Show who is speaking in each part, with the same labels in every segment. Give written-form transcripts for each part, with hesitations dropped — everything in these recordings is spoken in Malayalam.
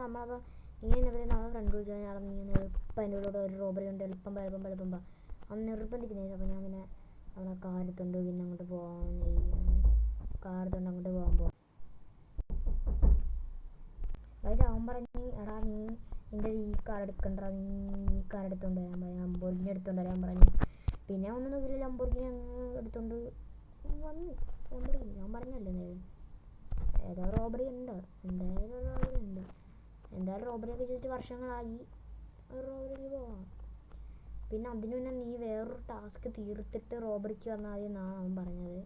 Speaker 1: നമ്മളപ്പോൾ ഇങ്ങനെ നമ്മളെ ഫ്രണ്ട് വിളിച്ചാൽ ഞാൻ നീ എളുപ്പം എൻ്റെ കൂടെ ഒരു റോബറി ഉണ്ട് എളുപ്പം അന്ന് നിർബന്ധിക്കുന്നത്. അപ്പോൾ ഞാൻ പിന്നെ നമ്മളെ കാർ എടുത്തുകൊണ്ട് പിന്നെ അങ്ങോട്ട് പോകാൻ കാർ എടുത്തുകൊണ്ട് അങ്ങോട്ട് പോകാൻ അതായത് അവൻ പറഞ്ഞ് എടാ നീ നിൻ്റെ ഈ കാർ എടുക്കണ്ട, നീ ഈ കാർ എടുത്തുകൊണ്ട് വരാൻ പറഞ്ഞു, ലംബോർഗിനി എടുത്തുകൊണ്ട് വരാൻ പറഞ്ഞു. പിന്നെ ഒന്നും നോക്കില്ല, ലംബോർഗിനി അങ്ങ് എടുത്തുകൊണ്ട് വന്നു. ലംബോർഗിനി ഞാൻ പറഞ്ഞല്ലേ നേരം ഏതോ റോബറി ഉണ്ട്, എന്തായാലും റോബറി ഉണ്ട്, എന്തായാലും റോബറിയൊക്കെ ചെയ്തിട്ട് വർഷങ്ങളായി, റോബറിക്ക് പോവാം. പിന്നെ അതിന് മുന്നേ നീ വേറൊരു ടാസ്ക് തീർത്തിട്ട് റോബറിക്ക് വന്നാൽ മതി എന്നാണ് അവൻ പറഞ്ഞത്.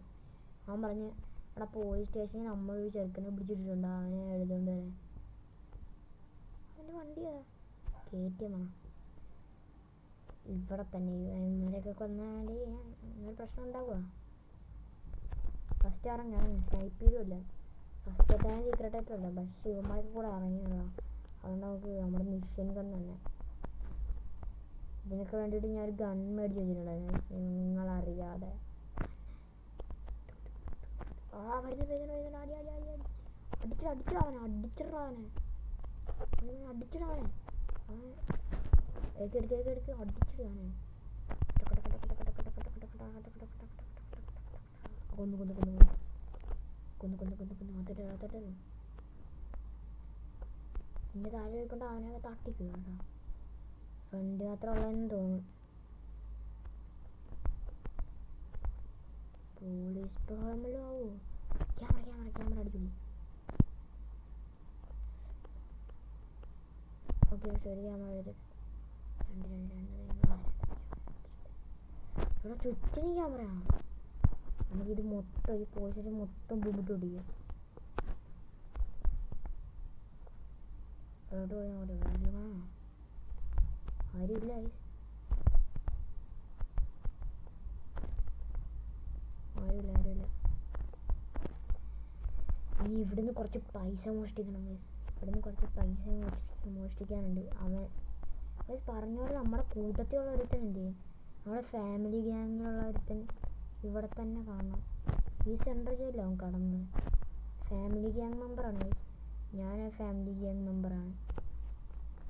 Speaker 1: അവൻ പറഞ്ഞ് അവിടെ പോലീസ് സ്റ്റേഷനിൽ നമ്മളൊരു ചെറുക്കനെ പിടിച്ചിട്ടിട്ടുണ്ട്, അവനെ എഴുതുകൊണ്ട് വരാൻ. അവൻ്റെ വണ്ടിയാ KTM ആണ്. ഇവിടെ തന്നെ ഇവരെയൊക്കെ കൊന്നാൽ അങ്ങനെ പ്രശ്നം ഉണ്ടാവുക. ഫസ്റ്റ് ഇറങ്ങാൻ സ്നൈപ്പ് ചെയ്തില്ല, ഫസ്റ്റ് എത്താൻ സീക്രട്ട് ആയിട്ടില്ല, പക്ഷേ ഇവന്മാർക്ക് കൂടെ ഇറങ്ങിയതാ. അതുകൊണ്ട് നമുക്ക് നമ്മുടെ മിഷൻ ഗൺ തന്നെ. ഇതിനൊക്കെ വേണ്ടിയിട്ട് ഞാനൊരു ഗൺ മേടിച്ച് വെച്ചിട്ടുണ്ടായിരുന്നു നിങ്ങളറിയാതെ. അടിച്ചിടാവനെ അടിച്ചിടാനെ കൊന്നു ഇനി താഴെ പോയിക്കൊണ്ട് അവനെ തട്ടിക്കുക കേട്ടോ. ഫ്രണ്ട് മാത്രം ഉള്ളതെന്ന് തോന്നുന്നു. പോലീസ് ബഹളമല്ലോ ആവോ. ക്യാമറ അടിച്ചുള്ളി. ഓക്കെ ശരി, ക്യാമറ എടുത്ത് ഇവിടെ ചുറ്റിനും ക്യാമറയാണ്. നമുക്കിത് മൊത്തം ഈ പോലീസിന് മൊത്തം ബുബിട്ട് ഓടിക്കും. ആരുമില്ല ഇനി ഇവിടുന്ന് കുറച്ച് പൈസ മോഷ്ടിക്കണം. ഇവിടുന്ന് കുറച്ച് പൈസ മോഷ്ടിക്കാനുണ്ട്. അവൻ പറഞ്ഞ പോലെ നമ്മുടെ കൂട്ടത്തിലുള്ള ഒരുത്തൻ എന്ത് ചെയ്യും, നമ്മുടെ ഫാമിലി ഗ്യാങ്ങിലുള്ള ഒരുത്തൻ ഇവിടെ തന്നെ കാണണം. ഈ സെൻട്രൽ ജയിലിൽ അവൻ കടന്നത്. ഫാമിലി ഗ്യാങ് മെമ്പറാണ്. ഞാൻ ഫാമിലി ഗ്യാങ് മെമ്പറാണ്.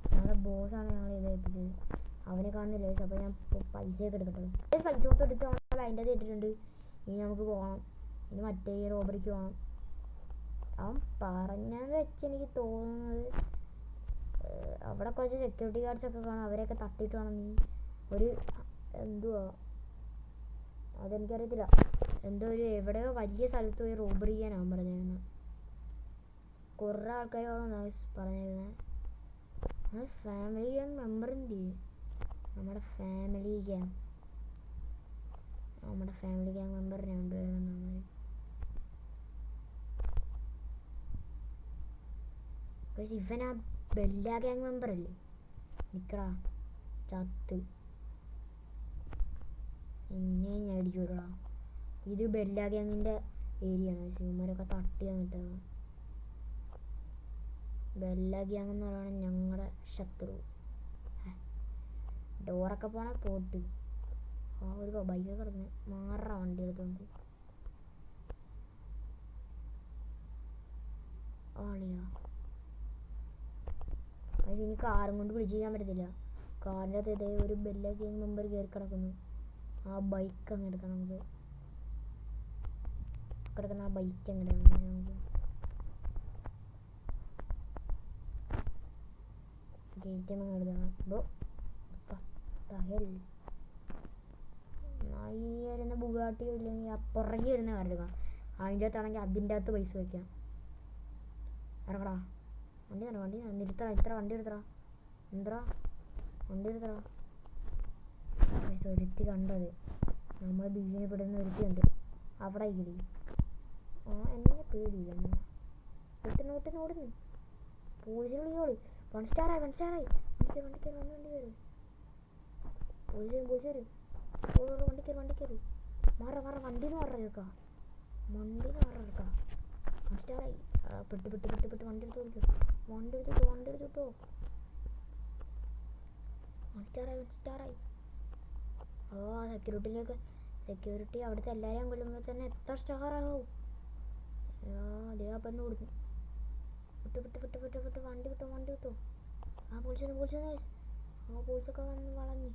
Speaker 1: ഞങ്ങളുടെ ബോസാണ് ഞങ്ങൾ ഇത് ഏൽപ്പിച്ചത്. അവനെ കാണുന്നില്ല. അപ്പോൾ ഞാൻ പൈസയൊക്കെ എടുക്കട്ടെ. പൈസ കൊടുത്ത് എടുത്ത് അതിൻ്റെ അത് ഇട്ടിട്ടുണ്ട്. ഇനി നമുക്ക് പോകണം. ഇനി മറ്റേ റോബറിക്ക് പോകണം. അവൻ പറഞ്ഞത് വെച്ച് എനിക്ക് തോന്നുന്നത് അവിടെ കുറച്ച് സെക്യൂരിറ്റി ഗാർഡ്സൊക്കെ കാണാം. അവരെയൊക്കെ തട്ടിയിട്ട് വേണം നീ ഒരു എന്തുവാ അതെനിക്കറിയത്തില്ല, എന്തോ ഒരു എവിടെയോ വലിയ സ്ഥലത്ത് പോയി റോബറി ചെയ്യാനാണ് പറഞ്ഞിരുന്നത്. കുറേ ആൾക്കാരാണോ പറഞ്ഞിരുന്നത്. ഫാമിലി ഗ്യാങ് മെമ്പർ എന്ത് ചെയ്യും, നമ്മുടെ ഫാമിലി ഗ്യാങ് മെമ്പർ രണ്ടുപേരും നമ്മൾ പക്ഷെ ഇവൻ ആ ബെല്ല ഗ്യാങ് മെമ്പർ അല്ലേ. നിക്കടാ ചത്ത് എന്നെ ഞാൻ അടിച്ചു വിടടാ. ഇത് ബെല്ല ഗ്യാങ്ങിൻ്റെ ഏരിയ ആണ്. ശിവന്മാരൊക്കെ തട്ടി വന്നിട്ടാണ്. ബെല്ല ഗ്യാങ് എന്ന് പറയുന്നത് ഞങ്ങളുടെ ശത്രു. ഡോറൊക്കെ പോണ പോട്ട്. ആ ഒരു ബൈക്കൊക്കെ കിടന്ന് മാറ വണ്ടി എടുത്തോണ്ട് ആളിയാ. അത് ഇനി കാറും കൊണ്ട് പിടിച്ചിരിക്കാൻ പറ്റത്തില്ല. കാറിൻ്റെ അകത്ത് ഒരു ബെല്ല ഗ്യാങ് മെമ്പർ കയറി കിടക്കുന്നു. ആ ബൈക്ക് അങ്ങ് എടുക്കാം നമുക്ക്. കിടക്കുന്ന ആ ബൈക്ക് അങ്ങ് എടുക്കാം നമുക്ക്. KTM അങ്ങ് എടുക്കണം. വരുന്ന ബുഗാട്ടി ഇല്ലെങ്കിൽ ആ പുറകെ വരുന്ന കാർ എടുക്കാം. അതിൻ്റെ അകത്താണെങ്കിൽ അതിൻ്റെ അകത്ത് പൈസ വയ്ക്കാം. ഇറങ്ങടാ വണ്ടി നിർത്തടാ. വണ്ടി എടുത്തടാ. ഒരുത്തി കണ്ടത് നമ്മൾ ഭീഷണിപ്പെടുന്ന ഒരുത്തിയുണ്ട് അവിടെ. ഇടി എന്നെ പേടിയില്ല. ഓടുന്നു പോലീസിന് വിളിയോളി. വൺ സ്റ്റാറായി വണ്ടി കയറി മാറ വണ്ടിന്ന് മാറ കേൾക്കാം. വൺ സ്റ്റാറായി. പെട്ട് വണ്ടി എടുത്തിട്ടോ. വൺ സ്റ്റാറായി. സെക്യൂരിറ്റി അവിടുത്തെ എല്ലാവരെയും കൊല്ലുമ്പോൾ തന്നെ എത്ര സ്റ്റാറാകും. അതേ പെണ്ണ് കൊടുക്കും. വിട്ട് വണ്ടി വിട്ടോ. ആ പോലീസ് ആ പോലീസൊക്കെ വന്ന് വളഞ്ഞ്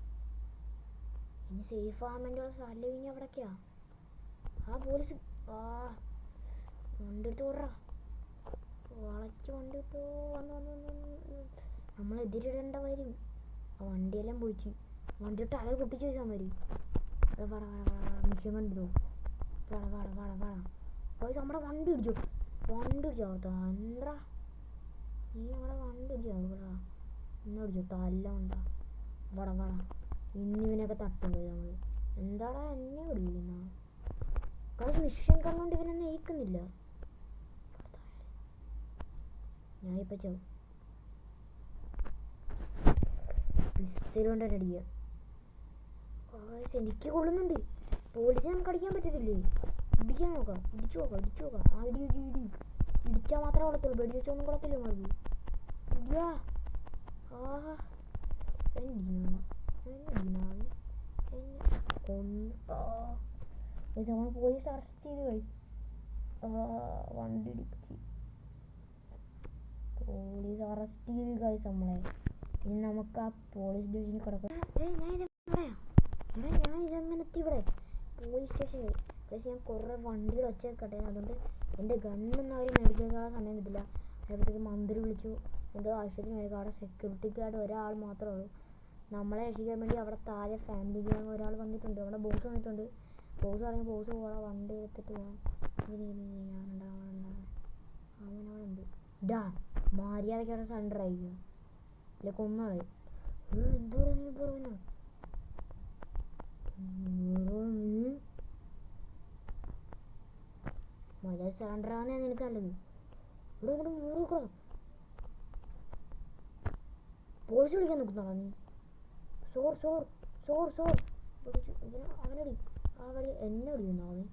Speaker 1: ഇനി സേഫ് ആകാൻ വേണ്ടിയുള്ള സ്ഥലം ഇനി അവിടേക്കാ. ആ പോലീസ് വണ്ടി എടുത്ത് ഓടാ, വളച്ച് വണ്ടി എടുത്തോ. വന്ന് നമ്മളെതിരിടേണ്ട വരും. ആ വണ്ടിയെല്ലാം പോയിച്ച് വണ്ടി ടയർ പൊട്ടിച്ച് വെച്ചാൽ മതി. മിഷൻ കണ്ടോ? നമ്മുടെ വണ്ടി ഇടിച്ചോ എന്താ നീ നമ്മളെ വണ്ടി ഇടിച്ചോ? ഇന്നടിച്ചോ തല്ല ഉണ്ടാ. വാടാ ഇന്നിവനൊക്കെ തട്ടുണ്ടോ നമ്മൾ? എന്താടാ എന്നെ പിടിക്കുന്ന മിഷൻ കണ്ടുകൊണ്ട് ഇവനെ നയിക്കുന്നില്ല. ഞാൻ ഇപ്പം ചാവും. പിസ്റ്റൽ കൊണ്ട് തന്നെ അടിക്കുക. എനിക്ക് കൊള്ളുന്നുണ്ട്. പോലീസിനെ നമുക്ക് അടിക്കാൻ പറ്റത്തില്ലേ? ഇടിക്കാൻ നോക്കാം. ഇടിച്ചു നോക്കാം. ആ ഇടി ഇടിച്ചാൽ മാത്രമേ കൊള്ളത്തുള്ളൂ. വെടി വെച്ചൊന്നും കൊള്ളത്തില്ല. മാർക്ക് ഇടിയാ. നമ്മൾ പോലീസ് അറസ്റ്റ് ചെയ്ത് വണ്ടി ഇടിപ്പിച്ച് പോലീസ് അറസ്റ്റ് ചെയ്ത് നമ്മളെ. ഇനി നമുക്ക് ആ പോലീസ് സ്റ്റേഷനിൽ കിടക്കാം. ഞാൻ ഇതെങ്ങനെ എത്തി ഇവിടെ? പോലീസ് സ്റ്റേഷനിൽ ഞാൻ കുറേ വണ്ടികൾ വെച്ചേക്കട്ടെ. അതുകൊണ്ട് എൻ്റെ ഗണ്ണൊന്നും അവർ മേടിച്ചേക്കാനുള്ള സമയം കിട്ടില്ല. അതേപോലത്തേക്ക് മന്ത്രി വിളിച്ചു. എന്തോ ആവശ്യത്തിന് വേണ്ടി അവിടെ സെക്യൂരിറ്റിക്കായിട്ട് ഒരാൾ മാത്രമേ ഉള്ളൂ. നമ്മളെ രക്ഷിക്കാൻ വേണ്ടി അവിടെ താഴെ ഫാമിലി ഗ്യാങ് ഒരാൾ വന്നിട്ടുണ്ട്. അവിടെ ബോസ് വന്നിട്ടുണ്ട്. ബോസ് പറഞ്ഞ് ബോസ് പോകാം, വണ്ടി എടുത്തിട്ട് പോകാം. അവനവനുണ്ട്. മര്യാദയ്ക്ക് അവിടെ സറണ്ടർ ആയിരിക്കും. ഇല്ല കൊന്നാളെ. എന്തോടാ നീ പറയുന്നത്? മര്യാദ സറണ്ടർ ആവുന്നതാണ് എനിക്ക് നല്ലത്. ഇവിടെ ഇങ്ങോട്ട് മൂറിക്കോ. പോലീസ് വിളിക്കാൻ നോക്കുന്നാണോ നീ? സോർ അവനടി ആ വഴി എന്നെ വിളിക്കുന്നോ നീ?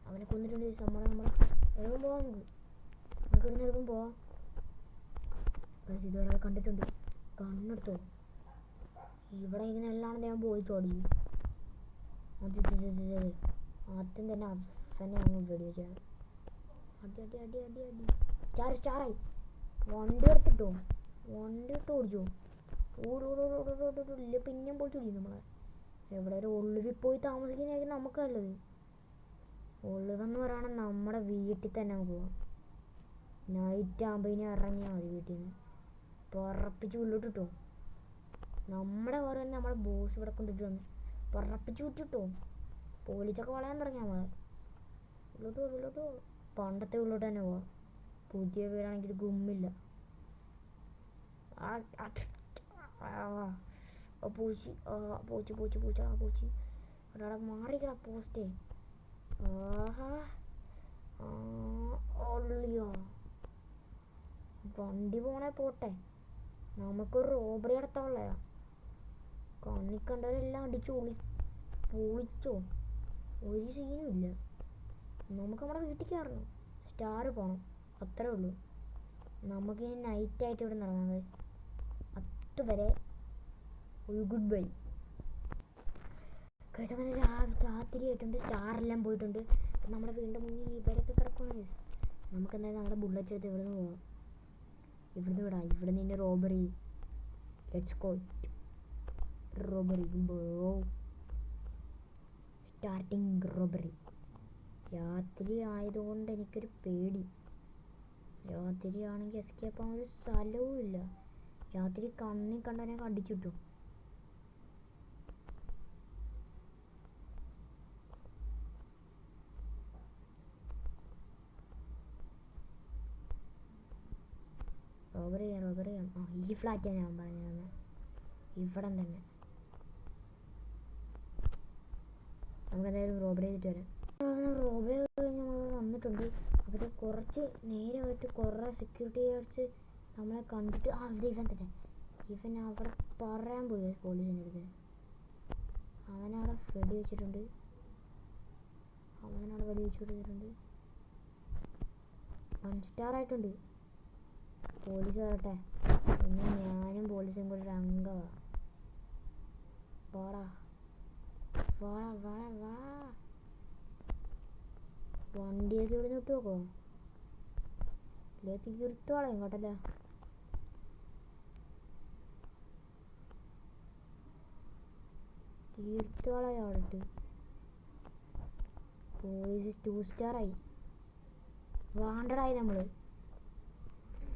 Speaker 1: അവനെ കൊന്നിട്ടുണ്ട്. നമ്മളെ എളുപ്പം പോവാം. നമുക്ക് ഇവിടുന്ന് എളുപ്പം പോവാം. ഇതൊരാൾ കണ്ടിട്ടുണ്ട്. കണ്ണെടുത്തോ. ഇവിടെ ഇങ്ങനെ എല്ലാം ഞാൻ പോയിച്ചോടി. ആദ്യം തന്നെ അവനെ അങ്ങ് വെടി വെച്ചാണ്. അടി സ്റ്റാറായി. വണ്ടി എടുത്തിട്ടോ. വണ്ടി ഇട്ട് ഓടിച്ചോ. ഓടില്ല. പിന്നെയും പോയി ചൊല്ലി നമ്മളെ. എവിടെ ഒരു ഒളിവിൽ പോയി താമസിക്കുന്നതായിരിക്കും നമുക്ക് നല്ലത്. ഒളിവെന്ന് പറയുകയാണെങ്കിൽ നമ്മുടെ വീട്ടിൽ തന്നെ നമുക്ക് പോവാം. നൈറ്റ് ആകുമ്പോൾ ഇനി ഇറങ്ങിയാൽ മതി വീട്ടിൽ നിന്ന്. പറപ്പിച്ച് ഉള്ളിട്ടിട്ടോ. നമ്മുടെ വേറെ തന്നെ നമ്മുടെ ബോസ് ഇവിടെ കൊണ്ടിട്ട് വന്ന് പറപ്പിച്ച് വിട്ടിട്ടോ. പോലീസൊക്കെ വളയാൻ തുടങ്ങി നമ്മളെ. ഉള്ളോട്ട് പണ്ടത്തെ ഉള്ളോട്ട് തന്നെ പോവാം. പുതിയ വീടാണെങ്കിൽ ഗുമ്മില്ല. പോച്ച് ഒരാളെ മാറിക്കടാ പോസ്റ്റേ. വണ്ടി പോണേ പോട്ടെ. നമുക്കൊരു റോബറി നടത്താനുള്ളയാ. കണ്ണി കണ്ടവരെല്ലാം അടിച്ചു പൊളിച്ചോ. ഒരു സീനും ഇല്ല. നമുക്ക് നമ്മുടെ വീട്ടിൽ കയറണം. സ്റ്റാർ പോകണം. അത്രേ ഉള്ളൂ. നമുക്കിനി നൈറ്റായിട്ട് ഇവിടെ നടക്കാം. അതുവരെ ഒരു ഗുഡ് ബൈ. അങ്ങനെ രാത്രി ആയിട്ടുണ്ട്. സ്റ്റാറെല്ലാം പോയിട്ടുണ്ട്. നമ്മുടെ വീടിൻ്റെ മുന്നിൽ ഇവരൊക്കെ കിടക്കണം. നമുക്ക് എന്തായാലും നമ്മുടെ ബുള്ളറ്റ് എടുത്ത് ഇവിടുന്ന് പോകാം. ഇവിടുന്ന് വിടാം. ഇവിടെ നിന്ന് robbery. Let's go. Robbery starting robbery. രാത്രി ആയതുകൊണ്ട് എനിക്കൊരു പേടി. രാത്രിയാണെങ്കിൽ എസ്കേപ്പ് ആവാൻ ഒരു സ്ഥലവും ഇല്ല. രാത്രി കണ്ണി കണ്ടവനെ കടിച്ചിട്ടു. റോബറി ചെയ്യാം. ഈ ഫ്ലാറ്റാണ് ഞാൻ പറഞ്ഞത്. ഇവിടം തന്നെ നമുക്ക് എന്തായാലും റോബറി ചെയ്തിട്ട് വരാം. റോബറി കഴിഞ്ഞ് നമ്മൾ വന്നിട്ടുണ്ട്. അവിടെ കുറച്ച് നേരമായിട്ട് കുറേ സെക്യൂരിറ്റി ഗാർഡ്സ് നമ്മളെ കണ്ടിട്ട് ഇവൻ അവിടെ പറയാൻ പോയി പോലീസിൻ്റെ അടുത്ത്. അവനവിടെ വെടി വെച്ചിട്ടുണ്ട്. കൊടുത്തിട്ടുണ്ട്. 1 സ്റ്റാർ ആയിട്ടുണ്ട്. പോലീസ് വരട്ടെ. പിന്നെ ഞാനും പോലീസും കൂടി ഒരു അംഗമാണ്. വാ വണ്ടിയൊക്കെ ഇവിടെ നിന്ന് നോക്കോ ഇല്ലേ തീർത്തോളാം ഇങ്ങോട്ടല്ല തീർത്തോളാം അവിടെ പോലീസ് 2 സ്റ്റാറായി വാണ്ടഡായി നമ്മള്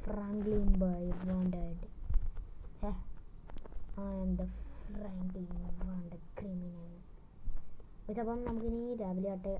Speaker 1: ഫ്രാങ്ക്ലിൻ ബോയ് വാണ്ടഡ് എന്താ ഫ്രാങ്ക്ലിൻ വാണ്ടഡ് ക്രിമിനൽ. അപ്പം നമുക്കിനി രാവിലെ ആട്ടെ.